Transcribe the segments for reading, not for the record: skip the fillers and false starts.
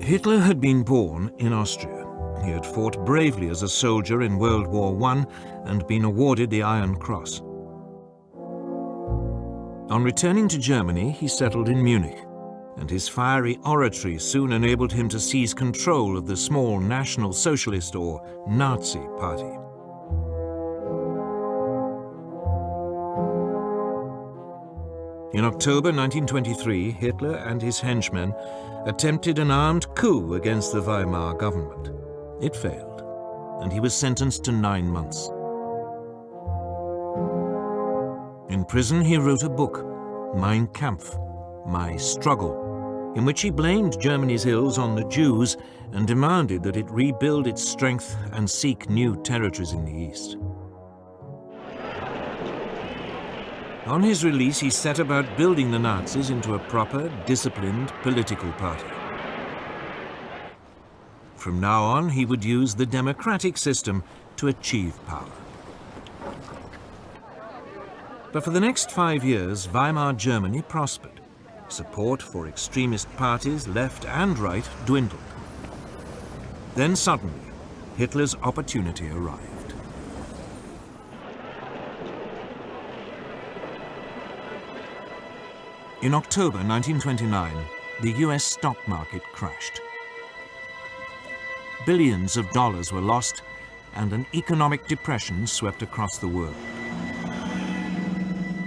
Hitler had been born in Austria. He had fought bravely as a soldier in World War I and been awarded the Iron Cross. On returning to Germany, he settled in Munich, and his fiery oratory soon enabled him to seize control of the small National Socialist or Nazi Party. In October 1923, Hitler and his henchmen attempted an armed coup against the Weimar government. It failed, and he was sentenced to 9 months. In prison, he wrote a book, Mein Kampf, My Struggle, in which he blamed Germany's ills on the Jews and demanded that it rebuild its strength and seek new territories in the East. On his release, he set about building the Nazis into a proper, disciplined political party. From now on, he would use the democratic system to achieve power. But for the next 5 years, Weimar Germany prospered. Support for extremist parties, left and right, dwindled. Then suddenly, Hitler's opportunity arrived. In October 1929, the US stock market crashed. Billions of dollars were lost, and an economic depression swept across the world.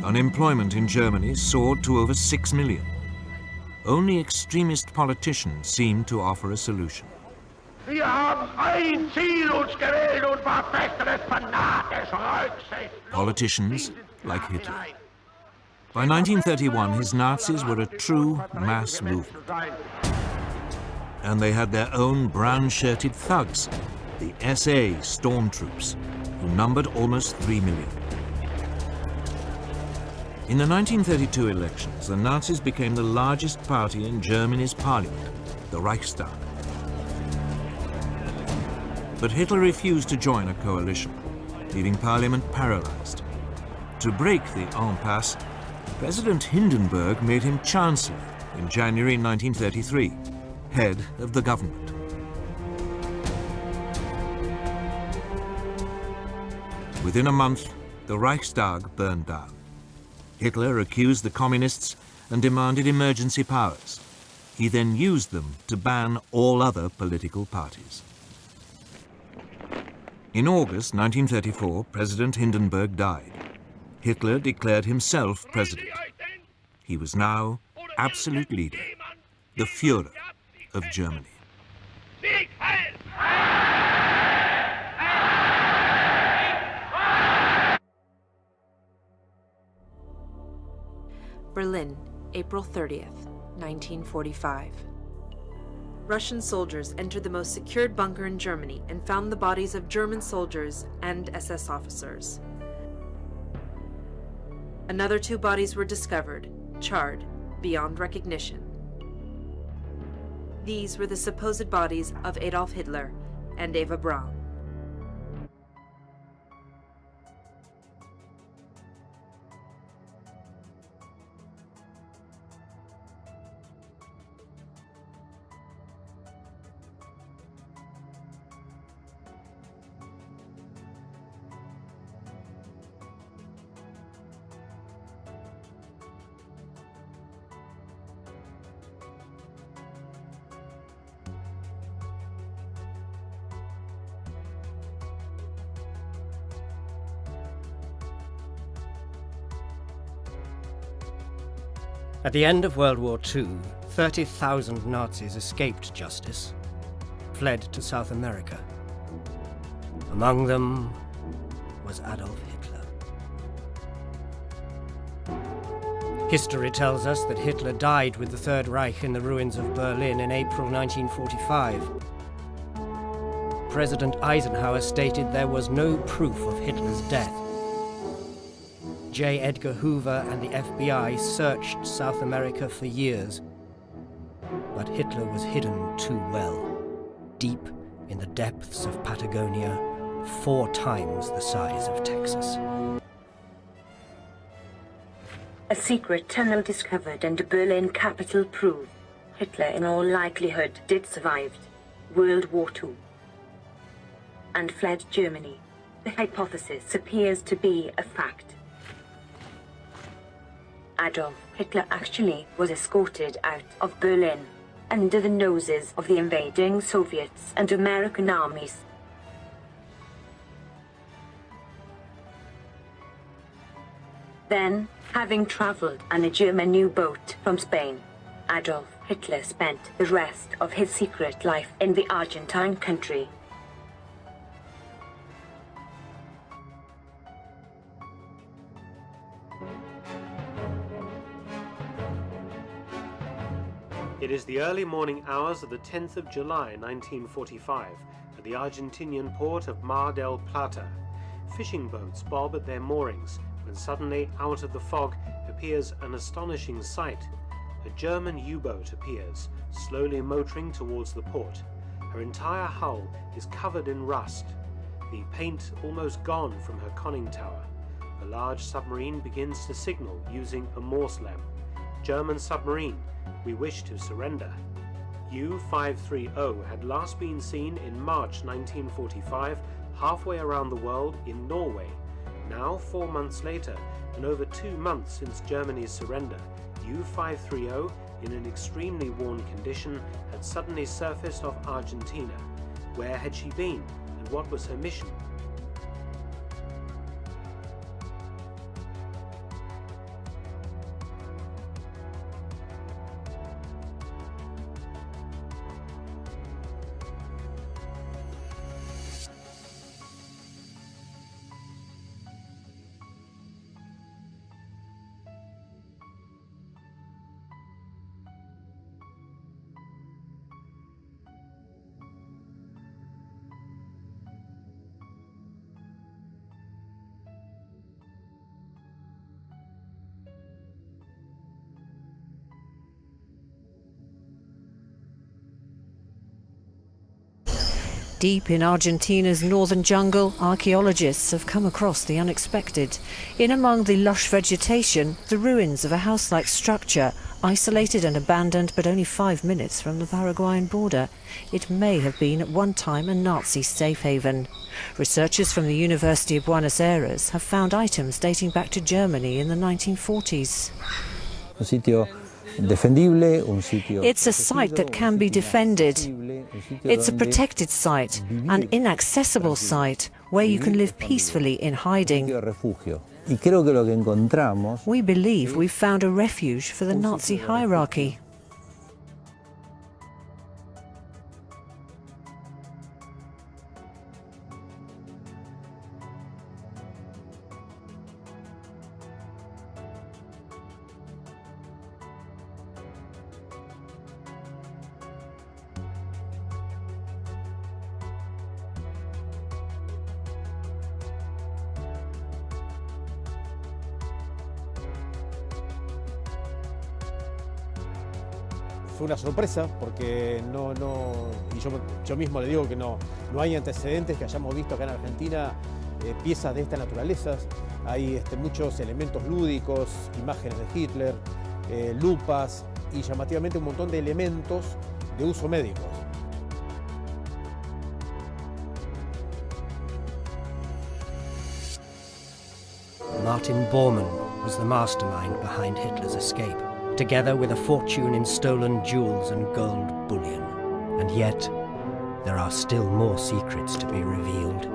Unemployment in Germany soared to over 6 million. Only extremist politicians seemed to offer a solution. Wir haben ein Ziel uns gewählt und verfechten es fanatisch. Politicians like Hitler. By 1931, his Nazis were a true mass movement. And they had their own brown-shirted thugs, the SA stormtroops, who numbered almost 3 million. In the 1932 elections, the Nazis became the largest party in Germany's parliament, the Reichstag. But Hitler refused to join a coalition, leaving parliament paralyzed. To break the impasse, President Hindenburg made him Chancellor in January 1933, head of the government. Within a month, the Reichstag burned down. Hitler accused the communists and demanded emergency powers. He then used them to ban all other political parties. In August 1934, President Hindenburg died. Hitler declared himself president. He was now absolute leader, the Führer of Germany. Berlin, April 30th, 1945. Russian soldiers entered the most secured bunker in Germany and found the bodies of German soldiers and SS officers. Another 2 bodies were discovered, charred beyond recognition. These were the supposed bodies of Adolf Hitler and Eva Braun. At the end of World War II, 30,000 Nazis escaped justice, fled to South America. Among them was Adolf Hitler. History tells us that Hitler died with the Third Reich in the ruins of Berlin in April 1945. President Eisenhower stated there was no proof of Hitler's death. J. Edgar Hoover and the FBI searched South America for years, but Hitler was hidden too well, deep in the depths of Patagonia, 4 times the size of Texas. A secret tunnel discovered and the Berlin capital proved. Hitler in all likelihood did survive World War II and fled Germany. The hypothesis appears to be a fact. Adolf Hitler actually was escorted out of Berlin under the noses of the invading Soviets and American armies. Then, having traveled on a German U-boat from Spain, Adolf Hitler spent the rest of his secret life in the Argentine country. It is the early morning hours of the 10th of July 1945 at the Argentinian port of Mar del Plata. Fishing boats bob at their moorings when suddenly out of the fog appears an astonishing sight. A German U-boat appears, slowly motoring towards the port. Her entire hull is covered in rust, the paint almost gone from her conning tower. The large submarine begins to signal using a Morse lamp. German submarine, we wish to surrender. U-530 had last been seen in March 1945 halfway around the world in Norway. Now, 4 months later, and over 2 months since Germany's surrender, U-530, in an extremely worn condition, had suddenly surfaced off Argentina. Where had she been, and what was her mission? Deep in Argentina's northern jungle, archaeologists have come across the unexpected. In among the lush vegetation, the ruins of a house-like structure, isolated and abandoned but only 5 minutes from the Paraguayan border. It may have been at one time a Nazi safe haven. Researchers from the University of Buenos Aires have found items dating back to Germany in the 1940s. It's a site that can be defended. It's a protected site, an inaccessible site where you can live peacefully in hiding. We believe we've found a refuge for the Nazi hierarchy. Fue una sorpresa porque y yo mismo le digo que no hay antecedentes que hayamos visto acá en Argentina piezas de esta naturaleza. Hay muchos elementos lúdicos, imágenes de Hitler, lupas y llamativamente un montón de elementos de uso médico. Martin Bormann was the mastermind behind Hitler's escape, together with a fortune in stolen jewels and gold bullion. And yet, there are still more secrets to be revealed.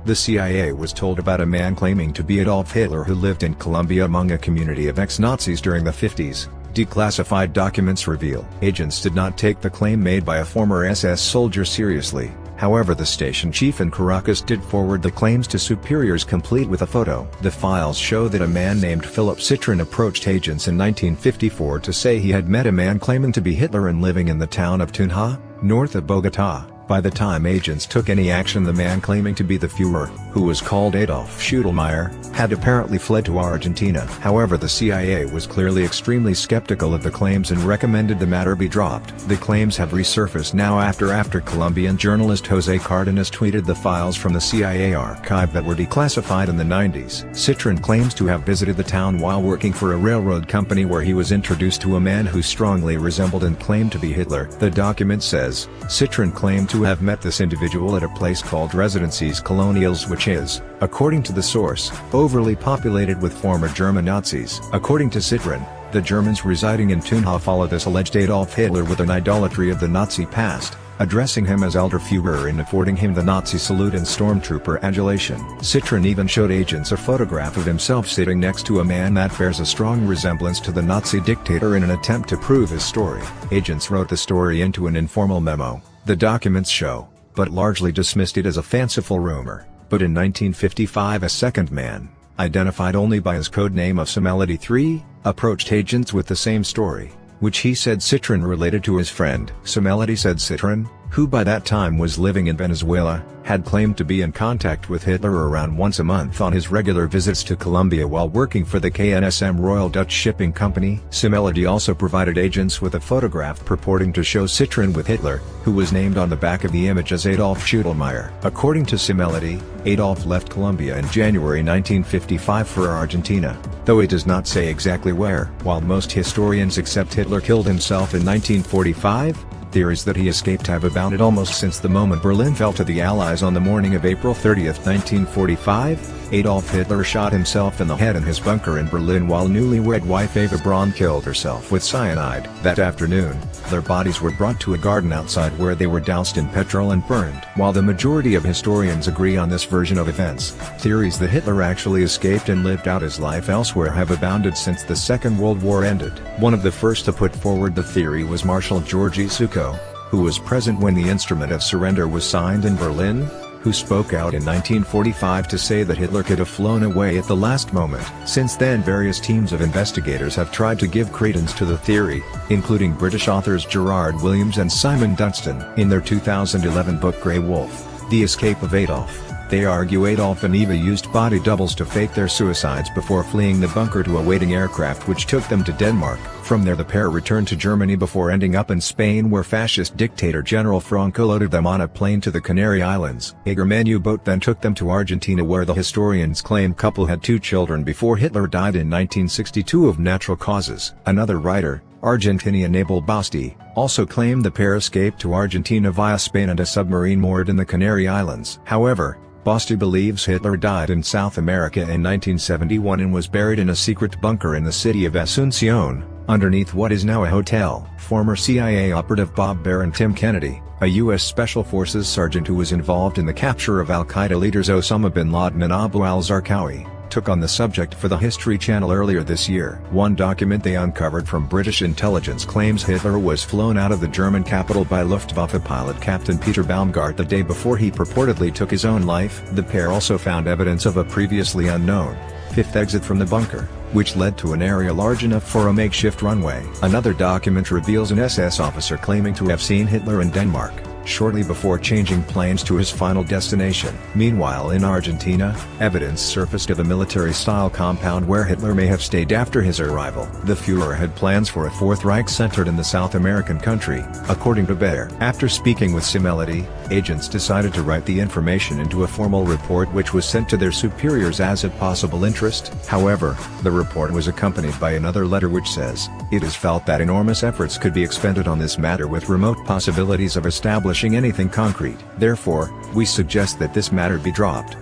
The CIA was told about a man claiming to be Adolf Hitler who lived in Colombia among a community of ex-Nazis during the 50s. Declassified documents reveal agents did not take the claim made by a former SS soldier seriously. However, the station chief in Caracas did forward the claims to superiors complete with a photo. The files show that a man named Philip Citron approached agents in 1954 to say he had met a man claiming to be Hitler and living in the town of Tunja, north of Bogotá. By the time agents took any action, the man claiming to be the Führer, who was called Adolf Schudelmeier, had apparently fled to Argentina. However, the CIA was clearly extremely skeptical of the claims and recommended the matter be dropped. The claims have resurfaced now after Colombian journalist José Cardenas tweeted the files from the CIA archive that were declassified in the 90s. Citron claims to have visited the town while working for a railroad company where he was introduced to a man who strongly resembled and claimed to be Hitler. The document says, Citron claimed to have met this individual at a place called Residencies Coloniales, which is, according to the source, overly populated with former German Nazis. According to Citron, the Germans residing in Tunja follow this alleged Adolf Hitler with an idolatry of the Nazi past, addressing him as Alter Führer and affording him the Nazi salute and stormtrooper adulation. Citron even showed agents a photograph of himself sitting next to a man that bears a strong resemblance to the Nazi dictator in an attempt to prove his story. Agents wrote the story into an informal memo, the documents show, but largely dismissed it as a fanciful rumor. But in 1955 a second man, identified only by his code name of Semelody 3, approached agents with the same story, which he said Citron related to his friend. Semelody said Citron, who by that time was living in Venezuela, had claimed to be in contact with Hitler around once a month on his regular visits to Colombia while working for the KNSM Royal Dutch Shipping Company. Semelody also provided agents with a photograph purporting to show Citron with Hitler, who was named on the back of the image as Adolf Schudelmeier. According to Semelody, Adolf left Colombia in January 1955 for Argentina, though it does not say exactly where. While most historians accept Hitler killed himself in 1945, theories that he escaped have abounded almost since the moment Berlin fell to the Allies on the morning of April 30, 1945. Adolf Hitler shot himself in the head in his bunker in Berlin while newlywed wife Eva Braun killed herself with cyanide. That afternoon, their bodies were brought to a garden outside where they were doused in petrol and burned. While the majority of historians agree on this version of events, theories that Hitler actually escaped and lived out his life elsewhere have abounded since the Second World War ended. One of the first to put forward the theory was Marshal Georgy Succo, who was present when the instrument of surrender was signed in Berlin, who spoke out in 1945 to say that Hitler could have flown away at the last moment. Since then, various teams of investigators have tried to give credence to the theory, including British authors Gerard Williams and Simon Dunstan. In their 2011 book Grey Wolf, The Escape of Adolf, they argue Adolf and Eva used body doubles to fake their suicides before fleeing the bunker to a waiting aircraft which took them to Denmark. From there the pair returned to Germany before ending up in Spain, where fascist dictator General Franco loaded them on a plane to the Canary Islands. A German U-boat then took them to Argentina, where the historians claim couple had 2 children before Hitler died in 1962 of natural causes. Another writer, Argentinian Abel Basti, also claimed the pair escaped to Argentina via Spain and a submarine moored in the Canary Islands. However, Basti believes Hitler died in South America in 1971 and was buried in a secret bunker in the city of Asunción, underneath what is now a hotel. Former CIA operative Bob Bear and Tim Kennedy, a U.S. Special Forces sergeant who was involved in the capture of al-Qaeda leaders Osama bin Laden and Abu al-Zarqawi, took on the subject for the History Channel earlier this year. One document they uncovered from British intelligence claims Hitler was flown out of the German capital by Luftwaffe pilot Captain Peter Baumgart the day before he purportedly took his own life. The pair also found evidence of a previously unknown 5th exit from the bunker, which led to an area large enough for a makeshift runway. Another document reveals an SS officer claiming to have seen Hitler in Denmark, shortly before changing planes to his final destination. Meanwhile, in Argentina, evidence surfaced of a military-style compound where Hitler may have stayed after his arrival. The Führer had plans for a Fourth Reich centered in the South American country, according to Baer. After speaking with Semelody, agents decided to write the information into a formal report which was sent to their superiors as of possible interest. However, the report was accompanied by another letter which says, "It is felt that enormous efforts could be expended on this matter with remote possibilities of establishing anything concrete. Therefore, we suggest that this matter be dropped."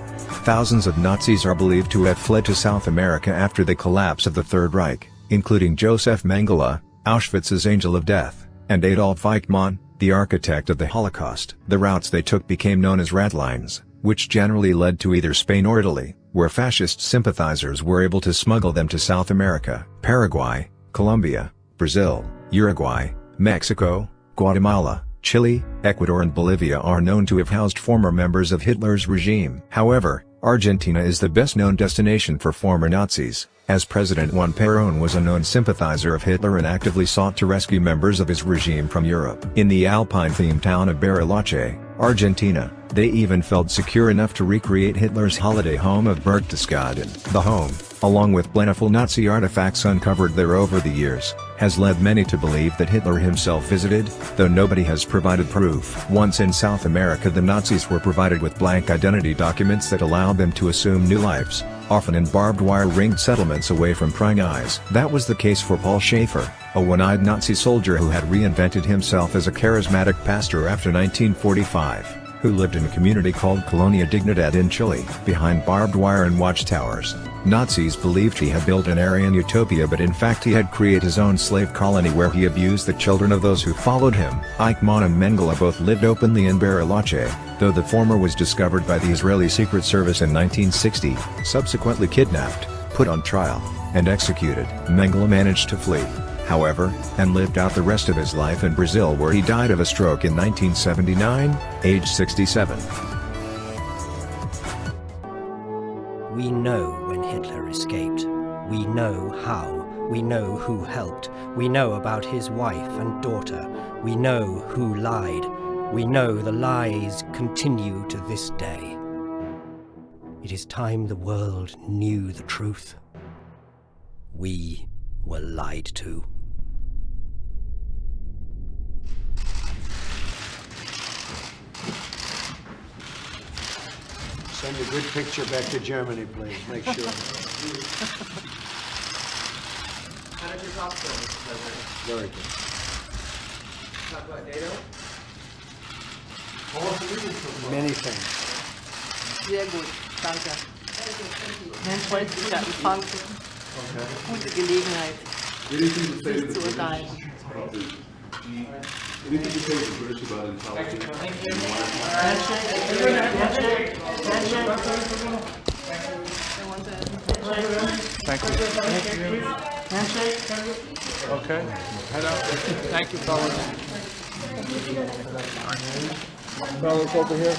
Thousands of Nazis are believed to have fled to South America after the collapse of the Third Reich, including Joseph Mengele, Auschwitz's Angel of Death, and Adolf Eichmann, the architect of the Holocaust. The routes they took became known as rat lines, which generally led to either Spain or Italy, where fascist sympathizers were able to smuggle them to South America. Paraguay, Colombia, Brazil, Uruguay, Mexico, Guatemala, Chile, Ecuador and Bolivia are known to have housed former members of Hitler's regime. However, Argentina is the best-known destination for former Nazis, as President Juan Perón was a known sympathizer of Hitler and actively sought to rescue members of his regime from Europe. In the Alpine-themed town of Bariloche, Argentina, they even felt secure enough to recreate Hitler's holiday home of Berchtesgaden. The home, along with plentiful Nazi artifacts uncovered there over the years, has led many to believe that Hitler himself visited, though nobody has provided proof. Once in South America, the Nazis were provided with blank identity documents that allowed them to assume new lives, often in barbed wire ringed settlements away from prying eyes. That was the case for Paul Schaefer, a one-eyed Nazi soldier who had reinvented himself as a charismatic pastor after 1945, who lived in a community called Colonia Dignidad in Chile, behind barbed wire and watchtowers. Nazis believed he had built an Aryan utopia, but in fact he had created his own slave colony where he abused the children of those who followed him. Eichmann and Mengele both lived openly in Bariloche, though the former was discovered by the Israeli Secret Service in 1960, subsequently kidnapped, put on trial, and executed. Mengele managed to flee, however, and lived out the rest of his life in Brazil, where he died of a stroke in 1979, aged 67. We know when Hitler escaped. We know how. We know who helped. We know about his wife and daughter. We know who lied. We know the lies continue to this day. It is time the world knew the truth. We were lied to. Send a good picture back to Germany, please. Make sure. How did your talk go, Mr. President? Very good. Talk about NATO? Many things. Sehr gut, danke. Mein Freund ist ja in Frankfurt. Gute Gelegenheit, sich zu unterhalten. Anything to say to the British about intelligence? Thank you. Handshake. Okay. Head out. Thank you, fellas. Fellas over here.